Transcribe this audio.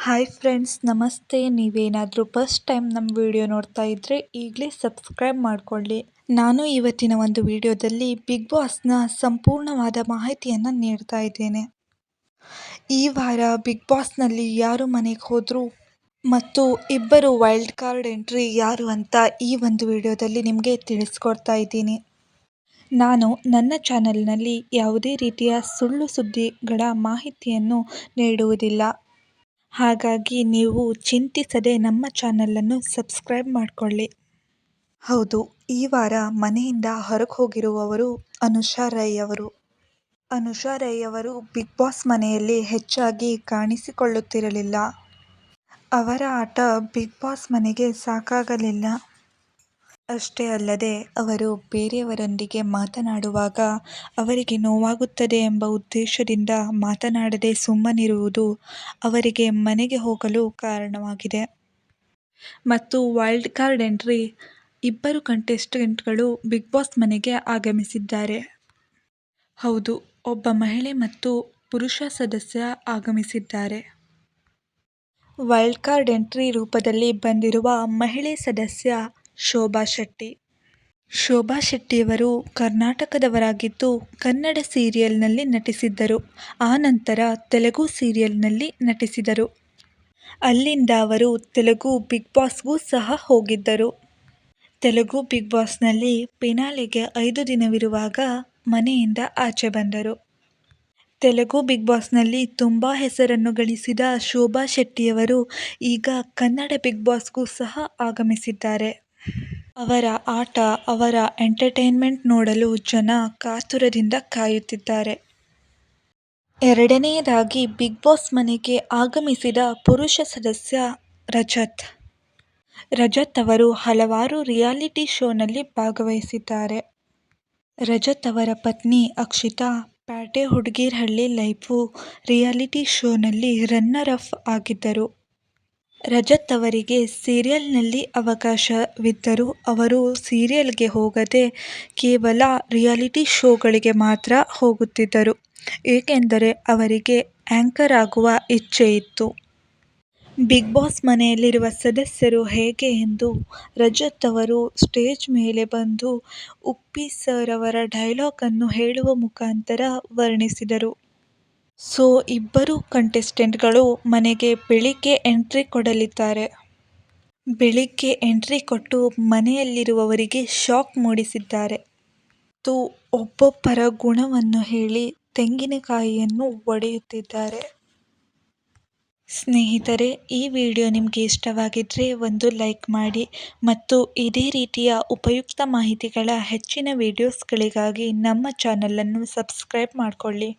Hi friends, ನಮಸ್ತೆ. ನೀವೇನಾದರೂ first time ನಮ್ಮ ವಿಡಿಯೋ ನೋಡ್ತಾ ಇದ್ದರೆ ಈಗಲೇ ಸಬ್ಸ್ಕ್ರೈಬ್ ಮಾಡಿಕೊಳ್ಳಿ. ನಾನು ಇವತ್ತಿನ ಒಂದು ವಿಡಿಯೋದಲ್ಲಿ ಬಿಗ್ ಬಾಸ್ನ ಸಂಪೂರ್ಣವಾದ ಮಾಹಿತಿಯನ್ನು ನೀಡ್ತಾ ಇದ್ದೇನೆ. ಈ ವಾರ ಬಿಗ್ ಬಾಸ್ನಲ್ಲಿ ಯಾರು ಮನೆಗೆ ಹೋದರು ಮತ್ತು ಇಬ್ಬರು ವೈಲ್ಡ್ ಕಾರ್ಡ್ ಎಂಟ್ರಿ ಯಾರು ಅಂತ ಈ ಒಂದು ವಿಡಿಯೋದಲ್ಲಿ ನಿಮಗೆ ತಿಳಿಸ್ಕೊಡ್ತಾ ಇದ್ದೀನಿ. ನಾನು ನನ್ನ ಚಾನಲ್ನಲ್ಲಿ ಯಾವುದೇ ರೀತಿಯ ಸುಳ್ಳು ಸುದ್ದಿಗಳ ಮಾಹಿತಿಯನ್ನು ನೀಡುವುದಿಲ್ಲ. ಹಾಗಾಗಿ ನೀವು ಚಿಂತಿಸದೆ ನಮ್ಮ ಚಾನಲನ್ನು ಸಬ್ಸ್ಕ್ರೈಬ್ ಮಾಡಿಕೊಳ್ಳಿ. ಹೌದು, ಈ ವಾರ ಮನೆಯಿಂದ ಹೊರಗೆ ಹೋಗಿರುವವರು ಅನುಷಾ ರೈ ಅವರು. ಅನುಷಾ ರೈ ಅವರು ಬಿಗ್ ಬಾಸ್ ಮನೆಯಲ್ಲಿ ಹೆಚ್ಚಾಗಿ ಕಾಣಿಸಿಕೊಳ್ಳುತ್ತಿರಲಿಲ್ಲ. ಅವರ ಆಟ ಬಿಗ್ ಬಾಸ್ ಮನೆಗೆ ಸಾಕಾಗಲಿಲ್ಲ. ಅಷ್ಟೇ ಅಲ್ಲದೆ ಅವರು ಬೇರೆಯವರೊಂದಿಗೆ ಮಾತನಾಡುವಾಗ ಅವರಿಗೆ ನೋವಾಗುತ್ತದೆ ಎಂಬ ಉದ್ದೇಶದಿಂದ ಮಾತನಾಡದೆ ಸುಮ್ಮನಿರುವುದು ಅವರಿಗೆ ಮನೆಗೆ ಹೋಗಲು ಕಾರಣವಾಗಿದೆ. ಮತ್ತು ವೈಲ್ಡ್ ಕಾರ್ಡ್ ಎಂಟ್ರಿ ಇಬ್ಬರು ಕಂಟೆಸ್ಟೆಂಟ್ಗಳು ಬಿಗ್ ಬಾಸ್ ಮನೆಗೆ ಆಗಮಿಸಿದ್ದಾರೆ. ಹೌದು, ಒಬ್ಬ ಮಹಿಳೆ ಮತ್ತು ಪುರುಷ ಸದಸ್ಯ ಆಗಮಿಸಿದ್ದಾರೆ. ವೈಲ್ಡ್ ಕಾರ್ಡ್ ಎಂಟ್ರಿ ರೂಪದಲ್ಲಿ ಬಂದಿರುವ ಮಹಿಳೆ ಸದಸ್ಯ ಶೋಭಾ ಶೆಟ್ಟಿ. ಶೋಭಾ ಶೆಟ್ಟಿಯವರು ಕರ್ನಾಟಕದವರಾಗಿದ್ದು ಕನ್ನಡ ಸೀರಿಯಲ್ನಲ್ಲಿ ನಟಿಸಿದ್ದರು. ಆ ನಂತರ ತೆಲುಗು ಸೀರಿಯಲ್ನಲ್ಲಿ ನಟಿಸಿದರು. ಅಲ್ಲಿಂದ ಅವರು ತೆಲುಗು ಬಿಗ್ ಬಾಸ್ಗೂ ಸಹ ಹೋಗಿದ್ದರು. ತೆಲುಗು ಬಿಗ್ ಬಾಸ್ನಲ್ಲಿ ಫಿನಾಲೆಗೆ 5 ದಿನವಿರುವಾಗ ಮನೆಯಿಂದ ಆಚೆ ಬಂದರು. ತೆಲುಗು ಬಿಗ್ ಬಾಸ್ನಲ್ಲಿ ತುಂಬ ಹೆಸರನ್ನು ಗಳಿಸಿದ ಶೋಭಾ ಶೆಟ್ಟಿಯವರು ಈಗ ಕನ್ನಡ ಬಿಗ್ ಬಾಸ್ಗೂ ಸಹ ಆಗಮಿಸಿದ್ದಾರೆ. ಅವರ ಆಟ, ಅವರ ಎಂಟರ್ಟೈನ್ಮೆಂಟ್ ನೋಡಲು ಜನ ಕಾತುರದಿಂದ ಕಾಯುತ್ತಿದ್ದಾರೆ. ಎರಡನೆಯದಾಗಿ ಬಿಗ್ ಬಾಸ್ ಮನೆಗೆ ಆಗಮಿಸಿದ ಪುರುಷ ಸದಸ್ಯ ರಜತ್. ರಜತ್ ಅವರು ಹಲವಾರು ರಿಯಾಲಿಟಿ ಶೋನಲ್ಲಿ ಭಾಗವಹಿಸಿದ್ದಾರೆ. ರಜತ್ ಅವರ ಪತ್ನಿ ಅಕ್ಷಿತಾ ಪ್ಯಾಟೆ ಹುಡುಗೀರ್ ಹಳ್ಳಿ ಲೈಫು ರಿಯಾಲಿಟಿ ಶೋನಲ್ಲಿ ರನ್ನರ್ ಅಪ್ ಆಗಿದ್ದರು. ರಜತ್ ಅವರಿಗೆ ಸೀರಿಯಲ್ನಲ್ಲಿ ಅವಕಾಶವಿದ್ದರೂ ಅವರು ಸೀರಿಯಲ್ಗೆ ಹೋಗದೆ ಕೇವಲ ರಿಯಾಲಿಟಿ ಶೋಗಳಿಗೆ ಮಾತ್ರ ಹೋಗುತ್ತಿದ್ದರು. ಏಕೆಂದರೆ ಅವರಿಗೆ ಆ್ಯಂಕರ್ ಆಗುವ ಇಚ್ಛೆ ಇತ್ತು. ಬಿಗ್ ಬಾಸ್ ಮನೆಯಲ್ಲಿರುವ ಸದಸ್ಯರು ಹೇಗೆ ಎಂದು ರಜತ್ ಅವರು ಸ್ಟೇಜ್ ಮೇಲೆ ಬಂದು ಉಪ್ಪಿ ಸರ್ ಅವರ ಡೈಲಾಗ್ ಅನ್ನು ಹೇಳುವ ಮುಖಾಂತರ ವರ್ಣಿಸಿದರು. ಸೊ ಇಬ್ಬರು ಕಂಟೆಸ್ಟೆಂಟ್ಗಳು ಮನೆಗೆ ಬೆಳಿಗ್ಗೆ ಎಂಟ್ರಿ ಕೊಡಲಿದ್ದಾರೆ. ಬೆಳಿಗ್ಗೆ ಎಂಟ್ರಿ ಕೊಟ್ಟು ಮನೆಯಲ್ಲಿರುವವರಿಗೆ ಶಾಕ್ ಮೂಡಿಸಿದ್ದಾರೆ ಮತ್ತು ಒಬ್ಬೊಬ್ಬರ ಗುಣವನ್ನು ಹೇಳಿ ತೆಂಗಿನಕಾಯಿಯನ್ನು ಒಡೆಯುತ್ತಿದ್ದಾರೆ. ಸ್ನೇಹಿತರೆ, ಈ ವಿಡಿಯೋ ನಿಮಗೆ ಇಷ್ಟವಾಗಿದ್ದರೆ ಒಂದು ಲೈಕ್ ಮಾಡಿ ಮತ್ತು ಇದೇ ರೀತಿಯ ಉಪಯುಕ್ತ ಮಾಹಿತಿಗಳ ಹೆಚ್ಚಿನ ವಿಡಿಯೋಸ್ಗಳಿಗಾಗಿ ನಮ್ಮ ಚಾನಲನ್ನು ಸಬ್ಸ್ಕ್ರೈಬ್ ಮಾಡಿಕೊಳ್ಳಿ.